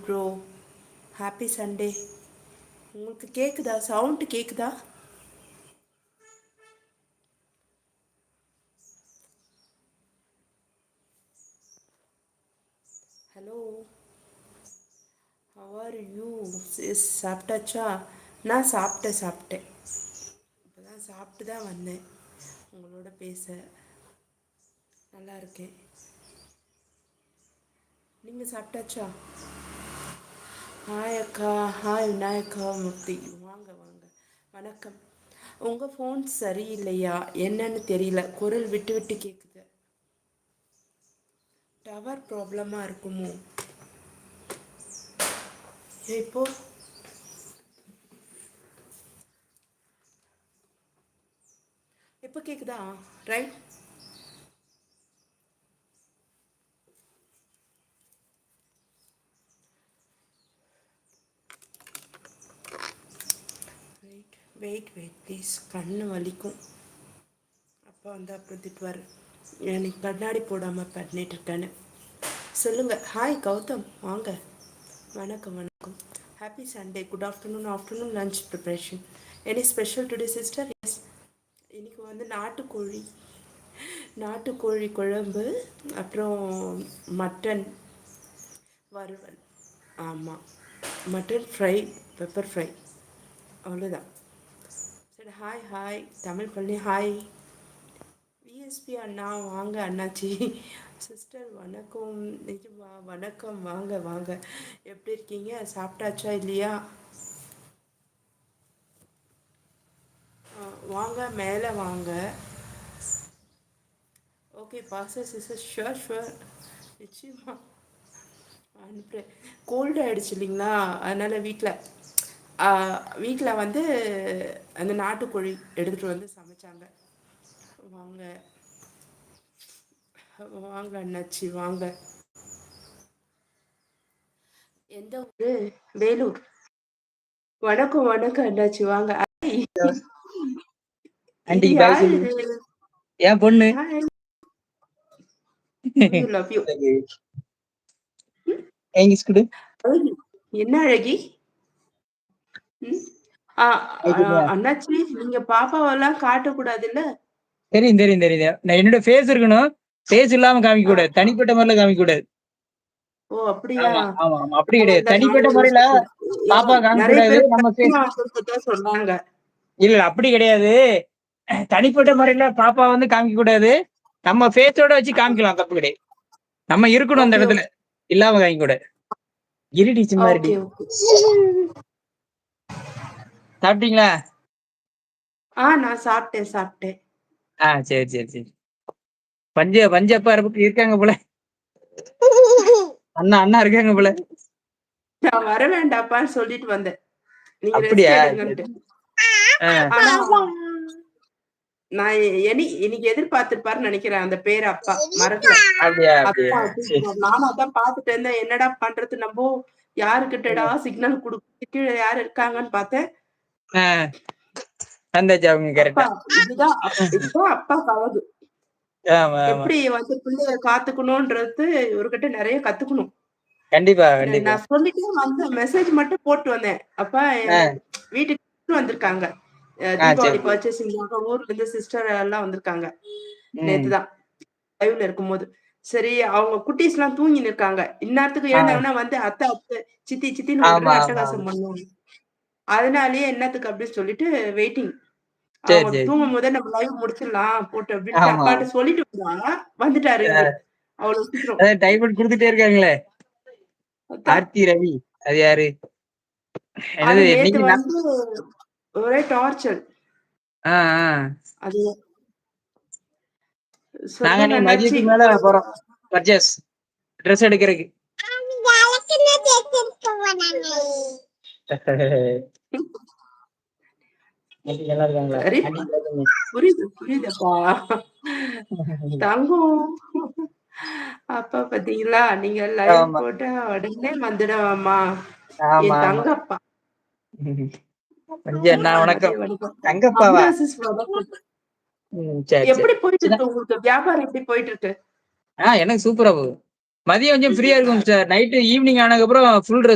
Bro. Happy Sunday. உங்களுக்கு கேக்குதா? Sound கேக்குதா? Hello, how are you? சாப்பிட்டாச்சா? நான் சாப்பிட்டேன். இப்போதான் சாப்பிட்டு தான் வந்தேன் உங்களோட பேச. நல்லா இருக்கேன். நீங்கள் சாப்பிட்டாச்சா? ஹாய் அக்கா. ஹாய் விநாயக்கா மூர்த்தி. வாங்க வாங்க. வணக்கம். உங்கள் ஃபோன் சரியில்லையா? என்னன்னு தெரியல, குரல் விட்டு விட்டு கேட்குது. டவர் ப்ராப்ளமாக இருக்குமோ? இப்போ இப்போ கேக்குதா? ரைட். Wait please. கண்ணு வலிக்கும். அப்பா வந்து அப்புறம் திட்டுவார், எனக்கு கண்ணாடி போடாமல் பண்ணிட்டு இருக்கேன்னு. சொல்லுங்கள். ஹாய் கௌதம், வாங்க. வணக்கம் வணக்கம். Happy Sunday. Good afternoon. Lunch preparation. Any special today sister? Yes, இன்னைக்கு வந்து நாட்டுக்கோழி குழம்பு, அப்புறம் மட்டன் வறுவல். ஆமாம், மட்டன் ஃப்ரை, பெப்பர் ஃப்ரை, அவ்வளோதான். சரி, ஹாய் தமிழ் பண்ணி ஹாய். விஎஸ்பி அண்ணா வாங்க. அண்ணாச்சி சிஸ்டர் வணக்கம். நிஜமா வணக்கம். வாங்க வாங்க. எப்படி இருக்கீங்க? சாப்பிட்டாச்சா இல்லையா? வாங்க, மேலே வாங்க. ஓகே பாஸ்டர் சிஸ்டர், ஷுவர் நிச்சயமா அனுப்புகிறேன். கோல்டு ஆகிடுச்சு இல்லைங்களா, அதனால் வீட்டில் வந்து அந்த நாட்டுக்கோழி எடுத்துகிட்டு வந்து சமைச்சாங்க. வாங்க வாங்க அண்ணாச்சி வாங்க. எந்த ஊரு? வேலூர். வணக்கம் அண்ணாச்சி வாங்க. இது யாரு? என் பொண்ணு. Love you. என்ன அழகி? அண்ணாச்சி, நீங்க பாப்பாவெல்லாம் காட்டக்கூடாதுல்ல? தெரியும். நான் என்னோட ஃபேஸ் இருக்கணும், ஃபேஸ் இல்லாம காமிக்க கூடாது, தனிப்பட்ட முறையில காமிக்க கூடாது. ஓ அப்படியா? ஆமா, அப்படி கிடையாது. தனிப்பட்ட முறையில பாப்பா காமிக்க கூடாது. நம்ம ஃபேஸ் சொன்னாங்க. இல்ல, அப்படி கிடையாது. தனிப்பட்ட முறையில பாப்பா வந்து காமிக்க கூடாது, நம்ம ஃபேஸோட வச்சு காமிக்கலாம், தப்பு கிடையாது. நம்ம இருக்கணும் அந்த இடத்துல, இல்லாம காமிக்க கூடாது. கிரிடி சும்மாடி. சாப்பிட்டீங்களா? நான் சாப்பிட்டேன். சரி. பஞ்சப்பா இருக்காங்க போல. அண்ணா இருக்காங்க போல. நான் வர வேண்டாப்பான்னு சொல்லிட்டு வந்தேன். நீங்க அப்படியா? நான் இன்னைக்கு எதிர்பார்த்திருப்பாருன்னு நினைக்கிறேன் அந்த பேரு. அப்பா மறக்கல. நானும் அதான் பாத்துட்டு இருந்தேன், என்னடா பண்றது, நம்ம யாருக்கிட்டடா சிக்னல் கொடுக்க, கீழே யாரு இருக்காங்கன்னு பார்த்தேன். இதுதான் அப்பா கலது. எப்படி வந்து பிள்ளைய காத்துக்கணும்ன்றது இவர்கிட்ட நிறைய கத்துக்கணும். கண்டிப்பா. நான் சொல்லிட்டு வந்து மெசேஜ் மட்டும் போட்டு வந்தேன். அப்பா வீட்டுக்கு வந்திருக்காங்க, தீபாவளி பர்ச்சேசிங்காக ஊர்ல இருந்து சிஸ்டர் எல்லாம் வந்திருக்காங்க. நேத்துதான் லைவ்ல இருக்கும்போது, சரி அவங்க குட்டீஸ் எல்லாம் தூங்கி நிற்காங்க. இந்நேரத்துக்கு எழுந்தாங்கன்னா வந்து அத்தை சித்தின்னு அட்டகாசம் பண்ணுவாங்க. அதனாலயே என்னத்துக்கு அப்படின்னு சொல்லிட்டு வெயிட்டிங். அவங்க தூங்கும் போதே நம்ம லைவ் முடிச்சிடலாம் போட்டு அப்படின்னு அப்பாட்ட சொல்லிட்டு வந்துட்டாரு. அவ்வளவு சீக்கிரம் டைமண்ட் கொடுத்துட்டே இருக்காங்களே. ஆர்த்தி ரவி அது யாரு? நேத்து வந்து ஒரே டார்ச்சர். அது நாங்க மதியத்துக்கு மேல போறோம் பர்ச்சேஸ், ட்ரெஸ் எடுக்கிறதுக்கு. புரியுதுப்பா தங்கம். அப்பா பாத்தீங்களா, நீங்க லைவ் போட்டா உடனே வந்துடுவாமா என் தங்கப்பா. எப்படி போயிட்டு இருக்கு உங்களுக்கு வியாபாரம்? எப்படி போயிட்டு இருக்கு? எனக்கு சூப்பரா போகுது. மதியம் கொஞ்சம் ஃப்ரீயா இருக்கும் சார். நைட்டு ஈவினிங் ஆனதுக்கு அப்புறம் ஃபுல்